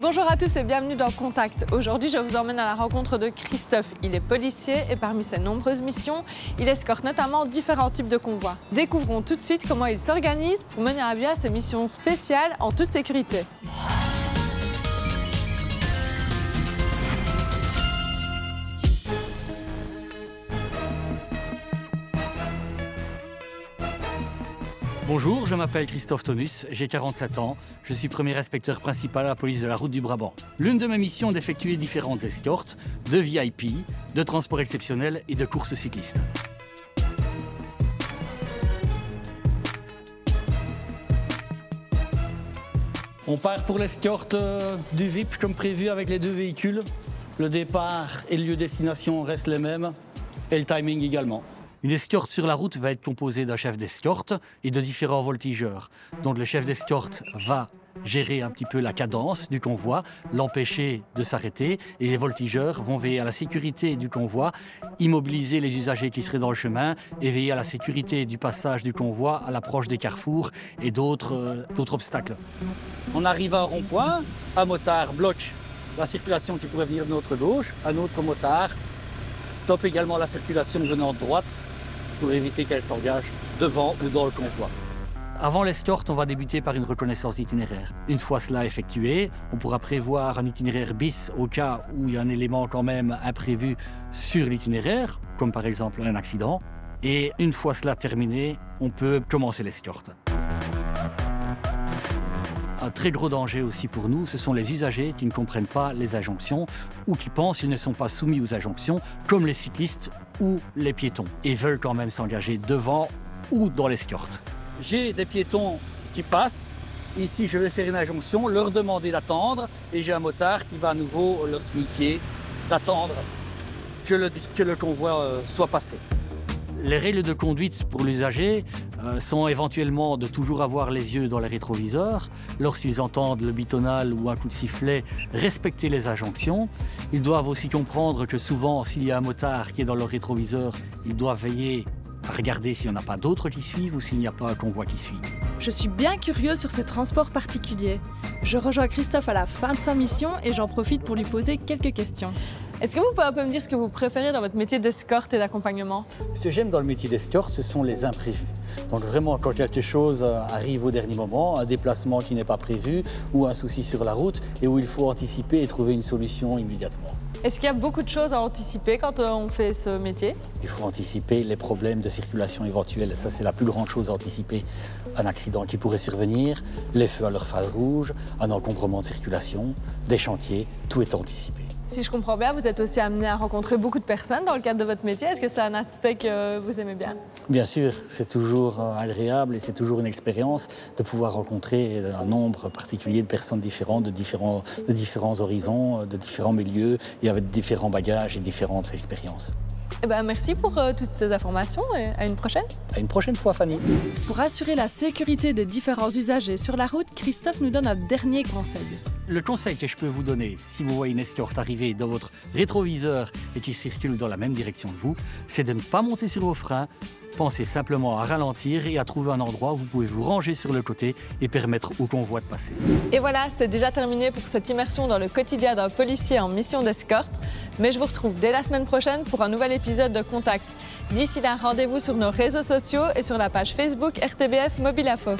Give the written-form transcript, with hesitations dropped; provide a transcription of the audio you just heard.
Bonjour à tous et bienvenue dans Contact. Aujourd'hui, je vous emmène à la rencontre de Christophe. Il est policier et parmi ses nombreuses missions, il escorte notamment différents types de convois. Découvrons tout de suite comment il s'organise pour mener à bien ses missions spéciales en toute sécurité. Bonjour, je m'appelle Christophe Tonus, j'ai 47 ans, je suis premier inspecteur principal à la police de la route du Brabant. L'une de mes missions est d'effectuer différentes escortes, de VIP, de transports exceptionnels et de courses cyclistes. On part pour l'escorte du VIP comme prévu avec les deux véhicules. Le départ et le lieu de destination restent les mêmes et le timing également. Une escorte sur la route va être composée d'un chef d'escorte et de différents voltigeurs. Donc le chef d'escorte va gérer un petit peu la cadence du convoi, l'empêcher de s'arrêter et les voltigeurs vont veiller à la sécurité du convoi, immobiliser les usagers qui seraient dans le chemin et veiller à la sécurité du passage du convoi à l'approche des carrefours et d'autres obstacles. On arrive à un rond-point, un motard bloque la circulation qui pourrait venir de notre gauche, un autre motard stoppe également la circulation venant de droite pour éviter qu'elle s'engage devant ou dans le convoi. Avant l'escorte, on va débuter par une reconnaissance d'itinéraire. Une fois cela effectué, on pourra prévoir un itinéraire bis au cas où il y a un élément quand même imprévu sur l'itinéraire, comme par exemple un accident. Et une fois cela terminé, on peut commencer l'escorte. Un très gros danger aussi pour nous, ce sont les usagers qui ne comprennent pas les injonctions ou qui pensent qu'ils ne sont pas soumis aux injonctions, comme les cyclistes ou les piétons, et veulent quand même s'engager devant ou dans l'escorte. J'ai des piétons qui passent. Ici, je vais faire une injonction, leur demander d'attendre, et j'ai un motard qui va à nouveau leur signifier d'attendre que le convoi soit passé. Les règles de conduite pour l'usager sont éventuellement de toujours avoir les yeux dans les rétroviseurs. Lorsqu'ils entendent le bitonnal ou un coup de sifflet, respecter les injonctions. Ils doivent aussi comprendre que souvent, s'il y a un motard qui est dans leur rétroviseur, ils doivent veiller à regarder s'il n'y en a pas d'autres qui suivent ou s'il n'y a pas un convoi qui suit. Je suis bien curieux sur ces transports particuliers. Je rejoins Christophe à la fin de sa mission et j'en profite pour lui poser quelques questions. Est-ce que vous pouvez un peu me dire ce que vous préférez dans votre métier d'escorte et d'accompagnement? Ce que j'aime dans le métier d'escorte, ce sont les imprévus. Donc vraiment, quand quelque chose arrive au dernier moment, un déplacement qui n'est pas prévu ou un souci sur la route et où il faut anticiper et trouver une solution immédiatement. Est-ce qu'il y a beaucoup de choses à anticiper quand on fait ce métier? Il faut anticiper les problèmes de circulation éventuels. Ça, c'est la plus grande chose à anticiper. Un accident qui pourrait survenir, les feux à leur phase rouge, un encombrement de circulation, des chantiers, tout est anticipé. Si je comprends bien, vous êtes aussi amené à rencontrer beaucoup de personnes dans le cadre de votre métier. Est-ce que c'est un aspect que vous aimez bien? Bien sûr, c'est toujours agréable et c'est toujours une expérience de pouvoir rencontrer un nombre particulier de personnes différentes, de différents horizons, de différents milieux et avec différents bagages et différentes expériences. Eh ben, merci pour toutes ces informations et à une prochaine. À une prochaine fois, Fanny. Pour assurer la sécurité des différents usagers sur la route, Christophe nous donne un dernier conseil. Le conseil que je peux vous donner, si vous voyez une escorte arriver dans votre rétroviseur et qui circule dans la même direction que vous, c'est de ne pas monter sur vos freins. Pensez simplement à ralentir et à trouver un endroit où vous pouvez vous ranger sur le côté et permettre au convoi de passer. Et voilà, c'est déjà terminé pour cette immersion dans le quotidien d'un policier en mission d'escorte. Mais je vous retrouve dès la semaine prochaine pour un nouvel épisode de Contact. D'ici là, rendez-vous sur nos réseaux sociaux et sur la page Facebook RTBF Mobile Info.